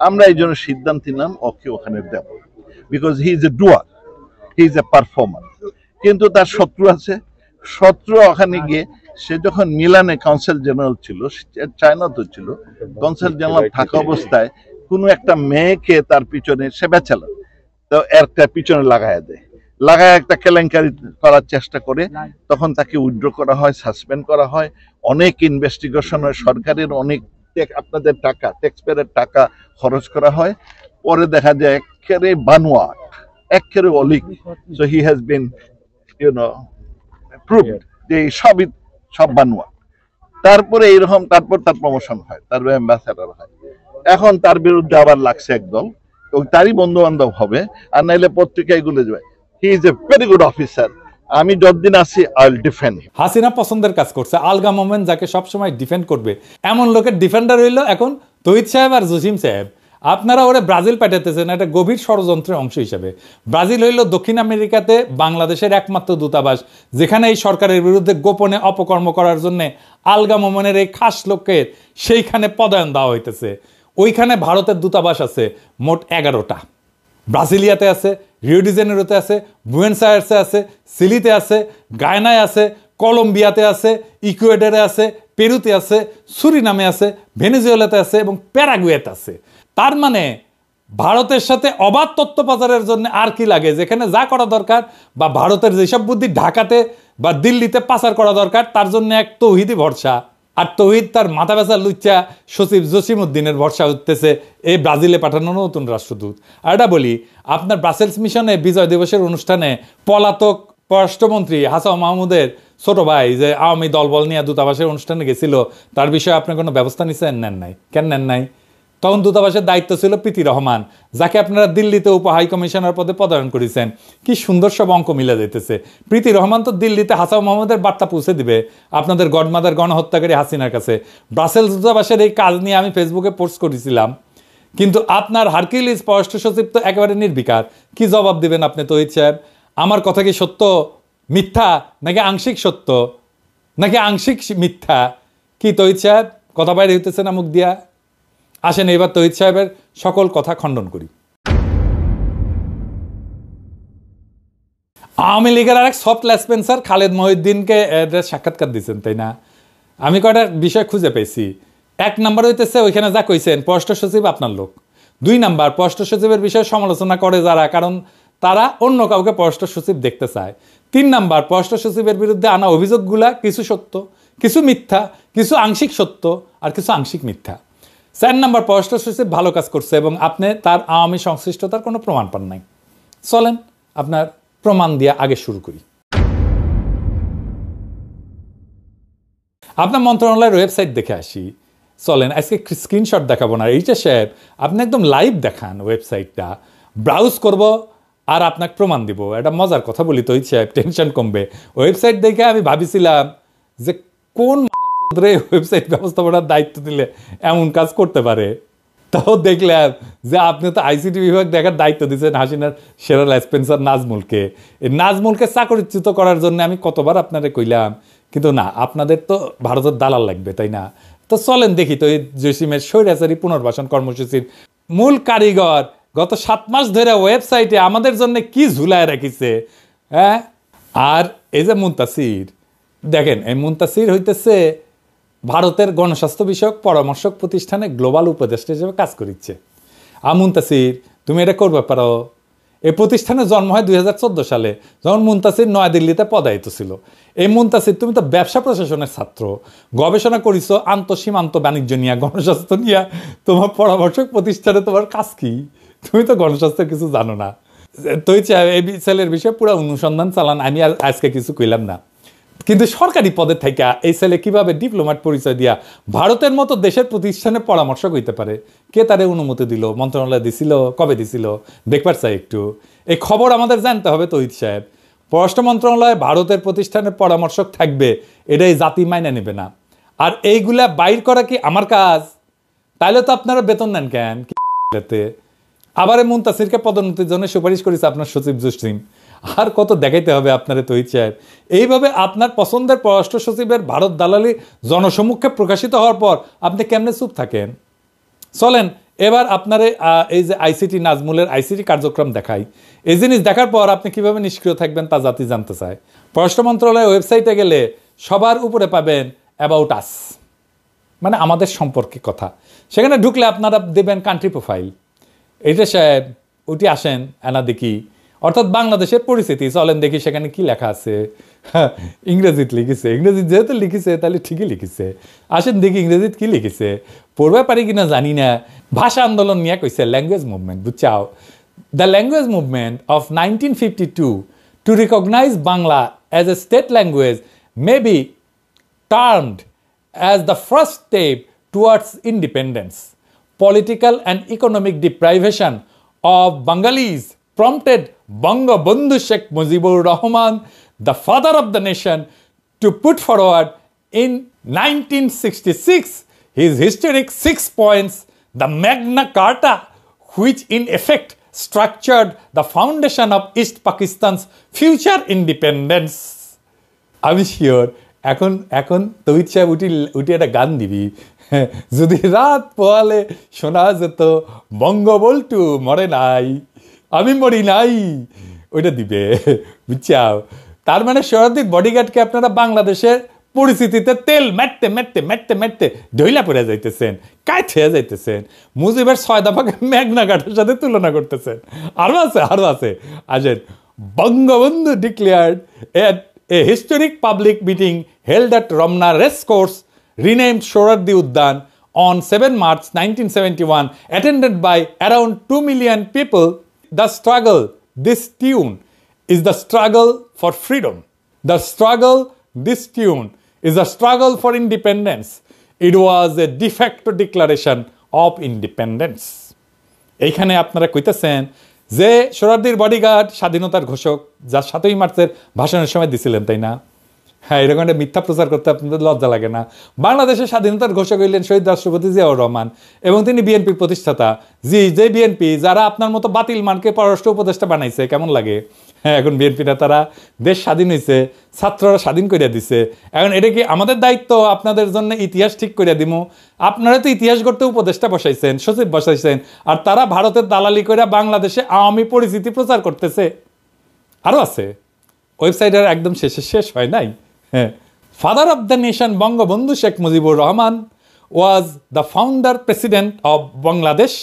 আমরা এই জন্য সিদ্ধান্ত নিলাম ওকে ওখানে দেব, because he is a doer, he is a performer. কিন্তু তার শত্রু আছে। শত্রু ওখানে গিয়ে, সে যখন মিলানে কাউন্সিল জেনারেল ছিল, চায়নাতে ছিল কাউন্সিল জেনারেল থাকা অবস্থায় কোনো একটা মেয়েকে তার পিছনে, সে ব্যাচেলর, তো একটা পিছনে লাগায় দেয়, লাগায় একটা কেলেঙ্কারি করার চেষ্টা করে। তখন তাকে উইথড্র করা হয়, সাসপেন্ড করা হয়, অনেক ইনভেস্টিগেশন হয়, সরকারের অনেক আপনাদের টাকা, ট্যাক্সপেয়ারের টাকা খরচ করা হয়। পরে দেখা যায় একেবারে বানোয়াট, একেবারে অলিক। So he has been proved যে সব বানোয়াট। তারপরে এইরকম, তারপর তার প্রমোশন হয়, তার অ্যাম্বাসেডর হয়। এখন তার বিরুদ্ধে আবার লাগছে একদল, তারই বন্ধু বান্ধব হবে, আর নাইলে পত্রিকায় গুলো যাবে। হি is a very good officer. আমি যতদিন আছি আই উইল ডিফেন্ড। হাসিনা পছন্দের কাজ করছে, আলগা মোমেন যাকে সবসময় ডিফেন্ড করবে, এমন লোকের ডিফেন্ডার হইলো এখন তহিদ সাহেব আর জসিম সাহেব। আপনারা ওরা ব্রাজিল পাঠাতেছেন একটা গভীর ষড়যন্ত্রের অংশ হিসেবে। ব্রাজিল হইল দক্ষিণ আমেরিকাতে বাংলাদেশের একমাত্র দূতাবাস, যেখানে এই সরকারের বিরুদ্ধে গোপনে অপকর্ম করার জন্য আলগা মোমেনের এই খাস লোকের সেইখানে পদায়ন দেওয়া হইতেছে। ওইখানে ভারতের দূতাবাস আছে মোট 11টা। ব্রাজিলিয়াতে আছে, রিও ডি জেনেরোতে আছে, বুয়েন্স আয়ার্সে আছে, চিলিতে আছে, গায়নায় আছে, কলম্বিয়াতে আছে, ইকুয়েডরে আছে, পেরুতে আছে, সুরিনামে আছে, ভেনেজুয়েলাতে আছে এবং প্যারাগুয়েতে আছে। তার মানে ভারতের সাথে অবাধ তথ্য পাচারের জন্য আর কি লাগে? যেখানে যা করা দরকার, বা ভারতের যেসব বুদ্ধি ঢাকাতে বা দিল্লিতে পাচার করা দরকার, তার জন্য এক তৌহিদি ভরসা। আর তৌহিদ তার মাথা ব্যথা লুচ্চা সচিব জসিমউদ্দিনের ভরসা উঠতেছে এই ব্রাজিলে পাঠানো নতুন রাষ্ট্রদূত। আর এটা বলি, আপনার ব্রাসেলস মিশনে বিজয় দিবসের অনুষ্ঠানে পলাতক পররাষ্ট্রমন্ত্রী হাসান মাহমুদের ছোট ভাই যে আওয়ামী দলবল নিয়ে দূতাবাসের অনুষ্ঠানে গেছিল, তার বিষয়ে আপনি কোনো ব্যবস্থা নিচ্ছেন? নেন নাই। কেন নেন নাই? তখন দূতাবাসের দায়িত্ব ছিল প্রীতি রহমান, যাকে আপনারা দিল্লিতে উপ হাই কমিশনার পদে পদায়ন করেছেন। কি সুন্দর সব অঙ্ক মিলে যেতেছে। প্রীতি রহমান তো দিল্লিতে হাসান মাহমুদের বার্তা পৌঁছে দিবে আপনাদের গডমাদার গণহত্যাকারী হাসিনার কাছে। ব্রাসেলস দূতাবাসের এই কাজ নিয়ে আমি ফেসবুকে পোস্ট করেছিলাম, কিন্তু আপনার হারকিউলিস পররাষ্ট্র সচিব তো একেবারে নির্বিকার। কি জবাব দিবেন আপনি তহিদ সাহেব? আমার কথা কি সত্য, মিথ্যা, নাকি আংশিক সত্য, নাকি আংশিক মিথ্যা? কি তহিদ সাহেব, কথা বাইরে হইতেছে না মুখ দিয়া? আসেন এবার তহিদ সাহেবের সকল কথা খণ্ডন করি। আওয়ামী লীগের আরেক সফট লেসপেন্সার খালেদ মহিউদ্দিনকে সাক্ষাৎকার দিয়েছেন, তাই না? আমি কয়টা বিষয় খুঁজে পেয়েছি। 1 নম্বর হইতেছে, ওইখানে যা কইছেন পররাষ্ট্র সচিব আপনার লোক, 2 নাম্বার, পররাষ্ট্র সচিবের বিষয়ে সমালোচনা করে যারা, কারণ তারা অন্য কাউকে পররাষ্ট্র সচিব দেখতে চায়। 3 নাম্বার, পররাষ্ট্র সচিবের বিরুদ্ধে আনা অভিযোগগুলা কিছু সত্য, কিছু মিথ্যা, কিছু আংশিক সত্য আর কিছু আংশিক মিথ্যা। 4 নাম্বার, পররাষ্ট্র সচিব ভালো কাজ করছে এবং আপনি তার আওয়ামী সংশ্লিষ্টতার কোনো প্রমাণ পান নাই। চলেন আপনার প্রমাণ দিয়ে আগে শুরু করি। আপনার মন্ত্রণালয়ের ওয়েবসাইট দেখে আসি। চলেন আজকে স্ক্রিনশট দেখাবো না, এইটা সাহেব আপনি একদম লাইভ দেখান ওয়েবসাইটটা, ব্রাউজ করব আর আপনাকে প্রমাণ দিব। এটা মজার কথা বলি তো সাহেব, টেনশন কমবে। ওয়েবসাইট দেখে আমি ভাবিছিলাম যে কোন ওয়েবসাইট ব্যবস্থাপনার দায়িত্ব দিলে এমন কাজ করতে পারে, তাও দেখলাম যে আপনি তো আইসিটি বিভাগ দেখার দায়িত্ব দিচ্ছেন হাসিনার সেরা স্পেন্সার নাজমুলকে। এই নাজমুলকে চাকরিচ্যুত করার জন্য আমি কতবার আপনারে কইলাম, কিন্তু না, আপনাদের তো ভারতের দালাল লাগবে, তাই না? তো চলেন দেখি তো এই জসিমের স্বৈরাচারী পুনর্বাসন কর্মসূচির মূল কারিগর গত 7 মাস ধরে ওয়েবসাইটে আমাদের জন্য কি ঝুলায় রাখিছে। হ্যাঁ, আর এই যে মুনতাসির, দেখেন এই মুনতাসির হইতেছে ভারতের গণস্বাস্থ্য বিষয়ক পরামর্শক প্রতিষ্ঠানে গ্লোবাল উপদেষ্টা হিসেবে কাজ করিচ্ছে। মুনতাসির, তুমি এটা করবে পারো। এই প্রতিষ্ঠানের জন্ম হয় 2014 সালে, যখন মুনতাসির নয়াদিল্লিতে পদায়িত ছিল। এই মুনতাসির, তুমি তো ব্যবসা প্রশাসনের ছাত্র, গবেষণা করিছো আন্তঃসীমান্ত বাণিজ্য নিয়ে, গণস্বাস্থ্য নিয়ে। তোমার পরামর্শক প্রতিষ্ঠানে তোমার কাজ কি? তুমি তো গণস্বাস্থ্যের কিছু জানো না। তো এই ছেলের বিষয়ে পুরো অনুসন্ধান চালান, আমি আর আজকে কিছু কইলাম না। কিন্তু সরকারি পদে থেকে এই ছেলে কিভাবে ডিপ্লোম্যাট পরিচয় দিয়া ভারতের মতো দেশের প্রতিষ্ঠানে পরামর্শক হইতে পারে? কে তারে অনুমতি দিল? মন্ত্রণালয় দিছিল? কবে দিছিল? দেখবার চাই একটু। এই খবর আমাদের জানতে হবে তহিদ সাহেব। পররাষ্ট্র মন্ত্রণালয়ে ভারতের প্রতিষ্ঠানের পরামর্শক থাকবে, এটাই জাতি মাইনে নেবে না। আর এইগুলা বাইর করা কি আমার কাজ? তাইলে তো আপনারা বেতন নেন কেন? আবার মুনতাসিরকে পদোন্নতির জন্য সুপারিশ করেছে আপনার সচিব জসিম। আর কত দেখাইতে হবে আপনারে তহিদ সাহেব? এইভাবে আপনার পছন্দের পররাষ্ট্র সচিবের ভারত দালালি জনসমক্ষে প্রকাশিত হওয়ার পর আপনি কেমনে চুপ থাকেন? চলেন এবার আপনারে এই যে আইসিটি নাজমুলের আইসিটি কার্যক্রম দেখাই। এই জিনিস দেখার পর আপনি কিভাবে নিষ্ক্রিয় থাকবেন তা জাতি জানতে চায়। পররাষ্ট্র মন্ত্রণালয়ের ওয়েবসাইটে গেলে সবার উপরে পাবেন অ্যাবাউট আস, মানে আমাদের সম্পর্কে কথা। সেখানে ঢুকলে আপনারা দেবেন কান্ট্রি প্রোফাইল। এইটা সাহেব ওটি আসেন এনা দেখি, অর্থাৎ বাংলাদেশের পরিস্থিতি। চলেন দেখি সেখানে কি লেখা আছে। ইংরেজিতে লিখেছে, ইংরেজি যেহেতু লিখেছে তাহলে ঠিকই লিখেছে। আসেন দেখি ইংরেজিতে কি লিখেছে, পড়বে পারি কিনা জানি না। ভাষা আন্দোলন নিয়ে কইছে ল্যাঙ্গুয়েজ মুভমেন্ট, বুঝছাও? The language movement of 1952 to recognise Bangla as a state language may be termed as the first step towards independence. Political and economic deprivation of Bengalis prompted Bangabandhu Sheikh Mujibur Rahman, the father of the nation, to put forward in 1966 his historic 6 points, the Magna Carta, which in effect structured the foundation of East Pakistan's future independence. আমি sure এখন এখন তহিদ সাহেব উঠি একটা গান দিবি, যদি রাত পোয়ালে শোনা যেত বঙ্গবল্টু মরে নাই, আমি মরি নাই, ওইটা দিবে, বুঝছাও? তার মানে শহরদিক বডিগার্ডকে আপনারা বাংলাদেশের পরিস্থিতিতে তেল মেটতে মেটতে মেটতে মেটতে ঢইলা পড়ে যাইতেছেন, কায় খেয়ে যাইতেছেন, মুজিবের 6 দফাকে মেঘনা ঘাটের সাথে তুলনা করতেছেন। আরও আছে আসেন। Bangabandhu declared a historic public meeting held at Ramna Race Course, renamed Sohrawardi Udyan, on 7 March 1971, attended by around 2 million people. The struggle, this tune, is the struggle for freedom. The struggle, this tune, is a struggle for independence. It was a de facto declaration of independence. এইখানে আপনারা কইতেছেন যে সোহরাওয়ার্দীর bodyguard স্বাধীনতার ঘোষক, যা 7ই মার্চের ভাষণের সময় দিছিলেন, তাই না? হ্যাঁ, এরকম একটা মিথ্যা প্রচার করতে আপনাদের লজ্জা লাগে না? বাংলাদেশের স্বাধীনতার ঘোষক হইলেন শহীদ রাষ্ট্রপতি জিয়াউর রহমান এবং তিনি বিএনপির প্রতিষ্ঠাতা। যে বিএনপি যারা আপনার মতো বাতিল মানকে পররাষ্ট্র উপদেষ্টা বানাইছে, কেমন লাগে? হ্যাঁ, এখন বিএনপি নেতারা দেশ স্বাধীন হয়েছে, ছাত্ররা স্বাধীন করিয়া দিছে, এখন এটা কি আমাদের দায়িত্ব আপনাদের জন্য ইতিহাস ঠিক করিয়া দিব? আপনারা তো ইতিহাস গড়তে উপদেষ্টা বসাইছেন, সচিব বসাইছেন, আর তারা ভারতের দালালি করিয়া বাংলাদেশে আওয়ামী পরিস্থিতি প্রচার করতেছে। আরও আছে, ওয়েবসাইটের একদম শেষ হয় নাই। হ্যাঁ, father of the nation Bangabandhu Sheikh Mujibur Rahman was the founder president of Bangladesh.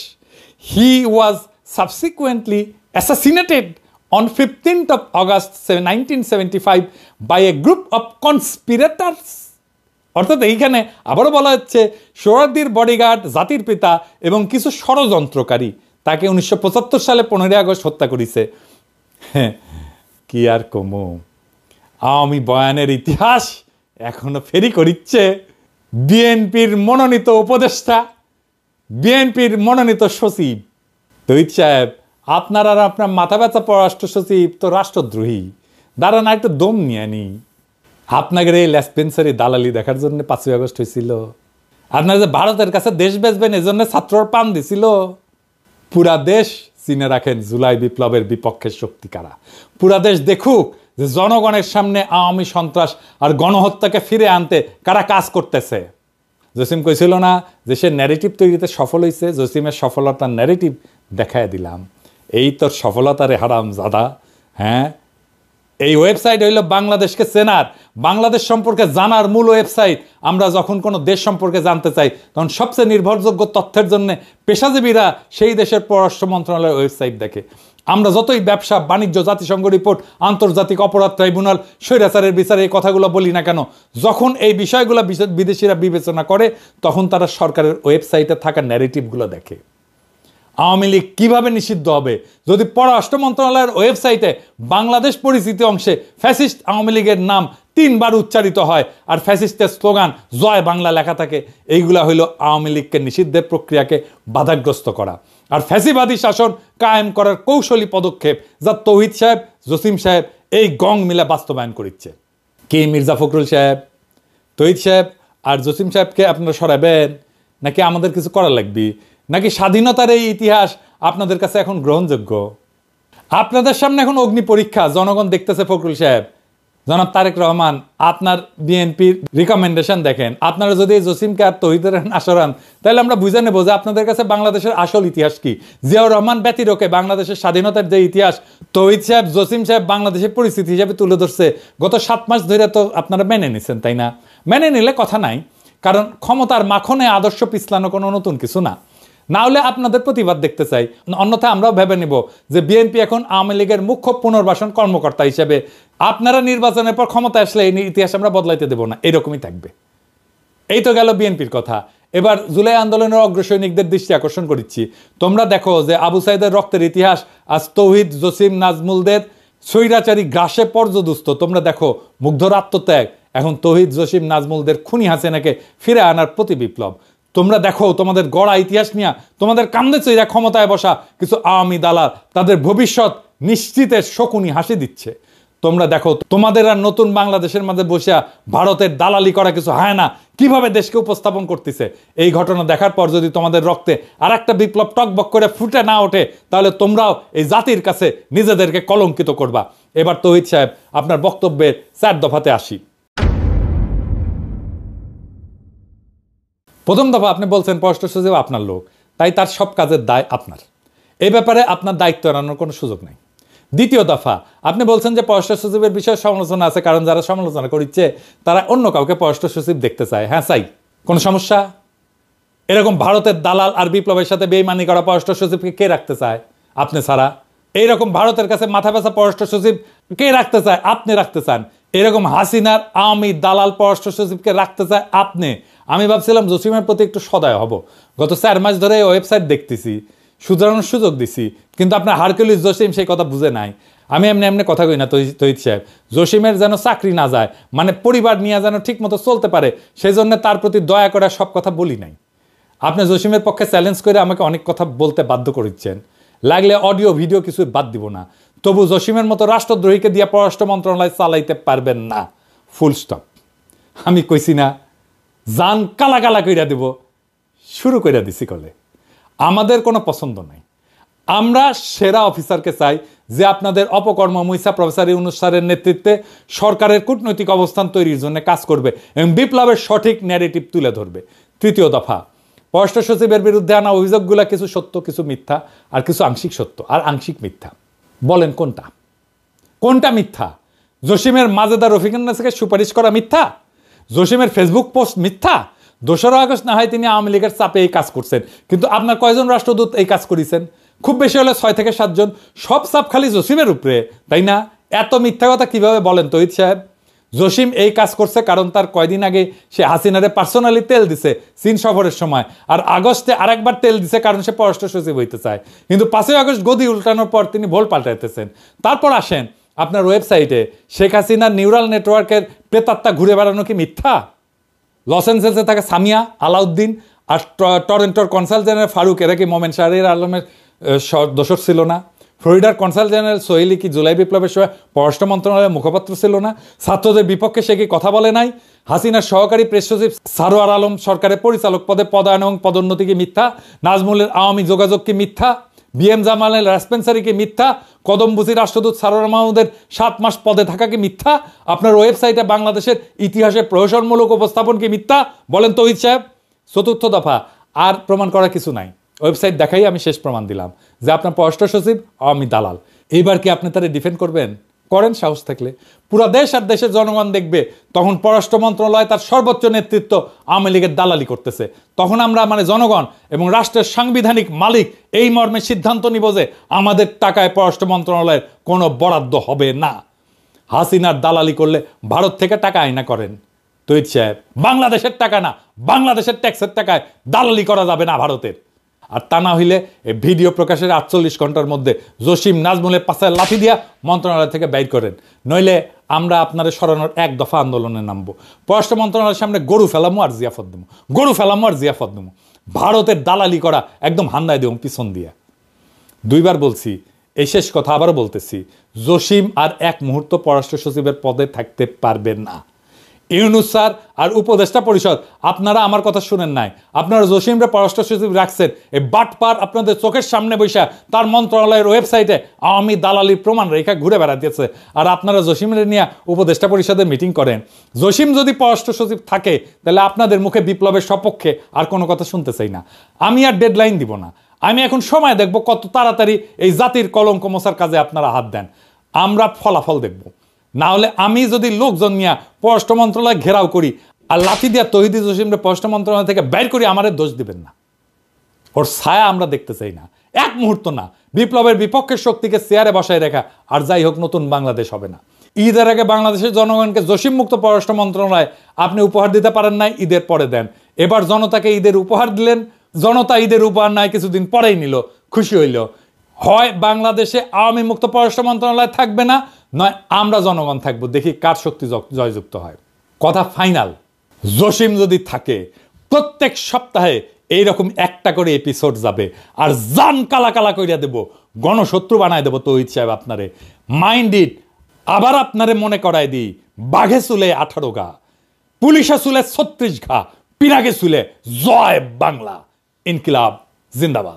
he was subsequently assassinated on 15th of August 1975 by a group of conspirators. অর্থাৎ এইখানে আবারও বলা হচ্ছে সোহরাওয়ার্দীর বডিগার্ড, জাতির পিতা এবং কিছু ষড়যন্ত্রকারী তাকে 1975 সালে 15 আগস্ট হত্যা করেছে। কি আর কমু, আওয়ামী বয়ানের ইতিহাস এখনো ফেরি করিচ্ছে বিএনপির মনোনীত উপদেষ্টা, বিএনপির মনোনীত সচিব তৌহিদ সাহেব। আপনার আর আপনার মাথা ব্যথা পররাষ্ট্র সচিব তো রাষ্ট্রদ্রোহী, দাঁড়ান একটু দম নিয়ে নি। আপনাদের এই লেসপেন্সারি দালালি দেখার জন্য 5ই আগস্ট হয়েছিল। আপনারা যে ভারতের কাছে দেশ বেচবেন এজন্য ছাত্রর পান দিছিল। পুরা দেশ চিনে রাখেন জুলাই বিপ্লবের বিপক্ষের শক্তি কারা। পুরা দেশ দেখুক যে জনগণের সামনে আওয়ামী সন্ত্রাস আর গণহত্যাকে ফিরে আনতে কারা কাজ করতেছে। জসিম কইছিল না যে সে ন্যারেটিভ তৈরিতে সফল হয়েছে, জসিমের সফলতার ন্যারেটিভ দেখায় দিলাম। এই তোর সফলতারে হারাম জাদা। হ্যাঁ, এই ওয়েবসাইট হইল বাংলাদেশকে চেনার, বাংলাদেশ সম্পর্কে জানার মূল ওয়েবসাইট। আমরা যখন কোনো দেশ সম্পর্কে জানতে চাই তখন সবচেয়ে নির্ভরযোগ্য তথ্যের জন্য পেশাজীবীরা সেই দেশের পররাষ্ট্র মন্ত্রণালয়ের ওয়েবসাইট দেখে। আমরা যতই ব্যবসা বাণিজ্য, জাতিসংঘ রিপোর্ট, আন্তর্জাতিক অপরাধ ট্রাইব্যুনাল, স্বৈরাচারের বিচারে এই কথাগুলো বলি না কেন, যখন এই বিষয়গুলো বিদেশিরা বিবেচনা করে তখন তারা সরকারের ওয়েবসাইটে থাকা ন্যারেটিভগুলো দেখে। আওয়ামী লীগ কীভাবে নিষিদ্ধ হবে? যদি পররাষ্ট্র মন্ত্রণালয়ের ওয়েবসাইটে বাংলাদেশ পরিচিতি অংশে ফ্যাসিস্ট আওয়ামী লীগের নাম 3 বার উচ্চারিত হয় আর ফ্যাসিস্টের স্লোগান জয় বাংলা লেখা থাকে, এইগুলা হইল আওয়ামী লীগকে নিষিদ্ধের প্রক্রিয়াকে বাধাগ্রস্ত করা আর ফ্যাসিবাদী শাসন কায়েম করার কৌশলী পদক্ষেপ, যা তৌহিদ সাহেব, জসিম সাহেব এই গং মিলে বাস্তবায়ন করিচ্ছে। কে মির্জা ফখরুল সাহেব, তৌহিদ সাহেব আর জসিম সাহেবকে আপনারা সরাবেন নাকি আমাদের কিছু করা লাগবে? নাকি স্বাধীনতার এই ইতিহাস আপনাদের কাছে এখন গ্রহণযোগ্য? আপনাদের সামনে এখন অগ্নি পরীক্ষা, জনগণ দেখতেছে। ফখরুল সাহেব, জনাব তারেক রহমান, আপনার বিএনপির রিকমেন্ডেশন দেখেন। আপনারা যদি জসিমকে আর তৌহিদের না সরান তাহলে আমরা বুঝে নেব যে আপনাদের কাছে বাংলাদেশের আসল ইতিহাস কি। জিয়াউর রহমান ব্যতিরকে বাংলাদেশের স্বাধীনতার যে ইতিহাস তৌহিদ সাহেব, জসিম সাহেব বাংলাদেশের পরিস্থিতি হিসাবে তুলে ধরছে গত 7 মাস ধরে, তো আপনারা মেনে নিচ্ছেন, তাই না? মেনে নিলে কথা নাই, কারণ ক্ষমতার মাখনে আদর্শ পিছলানো কোনো নতুন কিছু না। না হলে আপনাদের প্রতিবাদ দেখতে চাই, অন্যথায় আমরাও ভেবে নিব যে বিএনপি এখন আওয়ামী লীগের মুখ্য পুনর্বাসন কর্মকর্তা হিসেবে আপনারা নির্বাচনের পর ক্ষমতা আসলে এই ইতিহাস আমরা বদলাইতে দেব না, এরকমই থাকবে। এই তো গেল বিএনপির কথা। এবার জুলাই আন্দোলনের অগ্রসৈনিকদের দৃষ্টি আকর্ষণ করছি। তোমরা দেখো যে আবু সাইদের রক্তের ইতিহাস আজ তৌহিদ, জসিম, নাজমুলদের স্বৈরাচারী গ্রাসে পর্যদুস্ত। তোমরা দেখো মুগ্ধর আত্মত্যাগ এখন তৌহিদ, জসিম, নাজমুলদের খুনি হাসিনাকে ফিরে আনার প্রতি বিপ্লব। তোমরা দেখো তোমাদের গড়া ইতিহাস নিয়ে তোমাদের কান্দে চইরা ক্ষমতায় বসা কিছু আওয়ামী দালাল তাদের ভবিষ্যৎ নিশ্চিতের শকুনি হাসি দিচ্ছে। তোমরা দেখো তোমাদের আর নতুন বাংলাদেশের মাঝে বসে ভারতের দালালি করা কিছু হায়না কিভাবে দেশকে উপস্থাপন করতেছে। এই ঘটনা দেখার পর যদি তোমাদের রক্তে আর একটা বিপ্লব টকবক করে ফুটে না ওঠে তাহলে তোমরাও এই জাতির কাছে নিজেদেরকে কলঙ্কিত করবা। এবার তৌহিদ সাহেব আপনার বক্তব্যের 4 দফাতে আসি। প্রথম দফা, আপনি বলছেন পররাষ্ট্র সচিব আপনার লোক, তাই তার সব কাজের দায় আপনার, এই ব্যাপারে আপনার দায়িত্ব এড়ানোর কোনো সুযোগ নেই। দ্বিতীয় দফা, আপনি বলছেন যে পররাষ্ট্র সচিবের বিষয়ে সমালোচনা আছে, কারণ যারা সমালোচনা করছে তারা অন্য কাউকে পররাষ্ট্র সচিব দেখতে চায়। হ্যাঁ চাই, কোনো সমস্যা? এরকম ভারতের দালাল আর বিপ্লবের সাথে বেইমানি করা পররাষ্ট্র সচিবকে কে রাখতে চায়? আপনি ছাড়া। এইরকম ভারতের কাছে মাথা ব্যথা পররাষ্ট্র সচিব কে রাখতে চায়? আপনি রাখতে চান। এরকম হাসিনার আওয়ামী দালাল পররাষ্ট্র সচিবকে রাখতে চায় আপনি। আমি ভাবছিলাম জসিমের প্রতি একটু সদয় হব, গত 4 মাস ধরে ওয়েবসাইট দেখতেছি, শুধরানোর সুযোগ দিছি, কিন্তু আপনার হারকুলিস জসিম সেই কথা বুঝে নাই। আমি এমনি কথা কই না তৌহিদ সাহেব, জসিমের যেন চাকরি না যায়, মানে পরিবার নিয়ে যেন ঠিক মতো চলতে পারে, সেই জন্য তার প্রতি দয়া করে সব কথা বলি নাই। আপনি জসিমের পক্ষে চ্যালেঞ্জ করে আমাকে অনেক কথা বলতে বাধ্য করেছেন, লাগলে অডিও ভিডিও কিছু বাদ দিব না, তবু জসিমের মতো রাষ্ট্রদ্রোহীকে দিয়ে পররাষ্ট্র মন্ত্রণালয় চালাইতে পারবেন না, ফুল স্টপ। আমি কইছি না জান কালা কালা কইরা দেব, শুরু কইরা দিছি কলে। আমাদের কোনো পছন্দ নাই, আমরা সেরা অফিসারকে চাই যে আপনাদের অপকর্ম মুইসা প্রফেসর ইউনূস স্যারের নেতৃত্বে সরকারের কূটনৈতিক অবস্থান তৈরির জন্য কাজ করবে এবং বিপ্লবের সঠিক ন্যারেটিভ তুলে ধরবে। তৃতীয় দফা, পররাষ্ট্র সচিবের বিরুদ্ধে আনা অভিযোগগুলো কিছু সত্য, কিছু মিথ্যা, আর কিছু আংশিক সত্য আর আংশিক মিথ্যা। বলেন কোনটা কোনটা মিথ্যা? জসিমের মাজেদা রফিকুন্নাসকে সুপারিশ করা মিথ্যা? জসিমের ফেসবুক পোস্ট মিথ্যা? 2রা আগস্ট না হয় তিনি আওয়ামী লীগের চাপে এই কাজ করছেন, কিন্তু আপনার কয়জন রাষ্ট্রদূত এই কাজ করেছেন? খুব বেশি হলে 6 থেকে 7 জন। সব চাপ খালি জসিমের উপরে, তাই না? এত মিথ্যা কথা কিভাবে বলেন তহিদ সাহেব? জসিম এই কাজ করছে কারণ তার কয়দিন আগে সে হাসিনারে পার্সোনালি তেল দিছে চীন সফরের সময়, আর আগস্টে আরেকবার তেল দিছে কারণ সে পররাষ্ট্র সচিব হইতে চায়। কিন্তু 5ই আগস্ট গদি উল্টানোর পর তিনি ভোল পাল্টাইতেছেন। তারপর আসেন আপনার ওয়েবসাইটে শেখ হাসিনার নিউরাল নেটওয়ার্কের প্রেতাত্মা ঘুরে বেড়ানো কি মিথ্যা? লস অ্যাঞ্জেলেসে থাকা সামিয়া, আলাউদ্দিন আর টরেন্টোর কনসাল জেনারেল ফারুক, এরা কি মোমেন শাহরিয়ার আলমের দোষর ছিল না? ফ্লোরিডার কনসাল জেনারেল সোহেলি কি জুলাই বিপ্লবের সময় পররাষ্ট্র মন্ত্রণালয়ের মুখপাত্র ছিল না? ছাত্রদের বিপক্ষে সে কি কথা বলে নাই? হাসিনার সহকারী প্রেস সচিব সারোয়ার আলম সরকারের পরিচালক পদে পদায়ন এবং পদোন্নতি কি মিথ্যা? নাজমুলের আওয়ামী যোগাযোগ কি মিথ্যা? বিএম জামালের রাসপেন্সারি কি মিথ্যা? কদমবুসি রাষ্ট্রদূত সারোয়ার মাহমুদের 7 মাস পদে থাকা কি মিথ্যা? আপনার ওয়েবসাইটে বাংলাদেশের ইতিহাসে প্রহসনমূলক উপস্থাপন কি মিথ্যা? বলেন তহিদ সাহেব। 4র্থ দফা, আর প্রমাণ করার কিছু নাই। ওয়েবসাইট দেখাই আমি শেষ প্রমাণ দিলাম যে আপনার পররাষ্ট্র সচিব আওয়ামী দালাল। এইবার কি আপনি তারা ডিফেন্ড করবেন? করেন সাহস থাকলে। পুরা দেশ আর দেশের জনগণ দেখবে তখন পররাষ্ট্র মন্ত্রণালয় তার সর্বোচ্চ নেতৃত্ব আওয়ামী লীগের দালালি করতেছে। তখন আমরা জনগণ এবং রাষ্ট্রের সাংবিধানিক মালিক এই মর্মে সিদ্ধান্ত নিব যে আমাদের টাকায় পররাষ্ট্র মন্ত্রণালয়ের কোনো বরাদ্দ হবে না। হাসিনার দালালি করলে ভারত থেকে টাকা আইনা করেন তহিদ সাহেব। বাংলাদেশের টাকা না, বাংলাদেশের ট্যাক্সের টাকায় দালালি করা যাবে না ভারতের। আর তা না হইলে এই ভিডিও প্রকাশের 48 ঘন্টার মধ্যে জসিম নাজমুলের পাশে লাথি দিয়া মন্ত্রণালয় থেকে বাইর করেন, নইলে আমরা আপনাদের সরানোর 1 দফা আন্দোলনে নামবো। পররাষ্ট্র মন্ত্রণালয়ের সামনে গরু ফেলামো আর জিয়াফত দেবো, গরু ফেলামো আর জিয়াফত দেবো। ভারতের দালালি করা একদম হান্দায় দেবো পিছন দিয়া। 2বার বলছি, এই শেষ কথা আবারও বলতেছি, জসিম আর 1 মুহূর্ত পররাষ্ট্র সচিবের পদে থাকতে পারবেন না। ইউনূস স্যার আর উপদেষ্টা পরিষদ আপনারা আমার কথা শুনেন নাই। আপনারা জসিমরে পররাষ্ট্র সচিব রাখছেন এই বাটপার আপনাদের চোখের সামনে বৈশা তার মন্ত্রণালয়ের ওয়েবসাইটে আওয়ামী দালালির প্রমাণ রেখা ঘুরে বেড়াতেছে, আর আপনারা জসিমরে নিয়ে উপদেষ্টা পরিষদের মিটিং করেন। জসিম যদি পররাষ্ট্র সচিব থাকে তাহলে আপনাদের মুখে বিপ্লবের সপক্ষে আর কোনো কথা শুনতে চাই না। আমি আর ডেডলাইন দিব না, আমি এখন সময় দেখব কত তাড়াতাড়ি এই জাতির কলঙ্ক মোছার কাজে আপনারা হাত দেন। আমরা ফলাফল দেখব। না হলে আমি যদি লোকজন নিয়ে পররাষ্ট্র মন্ত্রণালয় ঘেরাও করি আর লাঠি দিয়া তহিদি জসিমরে পররাষ্ট্র মন্ত্রণালয় থেকে বের করি, আমাদের দোষ দিবেন না। ওর ছায়া আমরা দেখতে চাই না, 1 মুহূর্ত না। বিপ্লবের বিপক্ষের শক্তিকে চেয়ারে বসায় রেখা আর যাই হোক নতুন বাংলাদেশ হবে না। ঈদের আগে বাংলাদেশের জনগণকে জসিম মুক্ত পররাষ্ট্র মন্ত্রণালয় আপনি উপহার দিতে পারেন নাই, ঈদের পরে দেন। এবার জনতাকে ঈদের উপহার দিলেন, জনতা ঈদের উপহার নাই কিছুদিন পরেই নিল, খুশি হইল। হয় বাংলাদেশে আওয়ামী মুক্ত পররাষ্ট্র মন্ত্রণালয় থাকবে না, নয় আমরা জনগণ থাকবো, দেখি কার শক্তি জয়যুক্ত হয়। কথা ফাইনাল, জসিম যদি থাকে প্রত্যেক সপ্তাহে এইরকম একটা করে এপিসোড যাবে, আর জান কালা কালা কইরা দেব, গণশত্রু বানায় দেব তহিদ সাহেব আপনারে। Mind it. আবার আপনারে মনে করায় দিই, বাঘে চুলে 18 ঘা, পুলিশে চুলে 36 ঘা, পিরাগে চুলে জয় বাংলা। ইনকিলাব জিন্দাবাদ।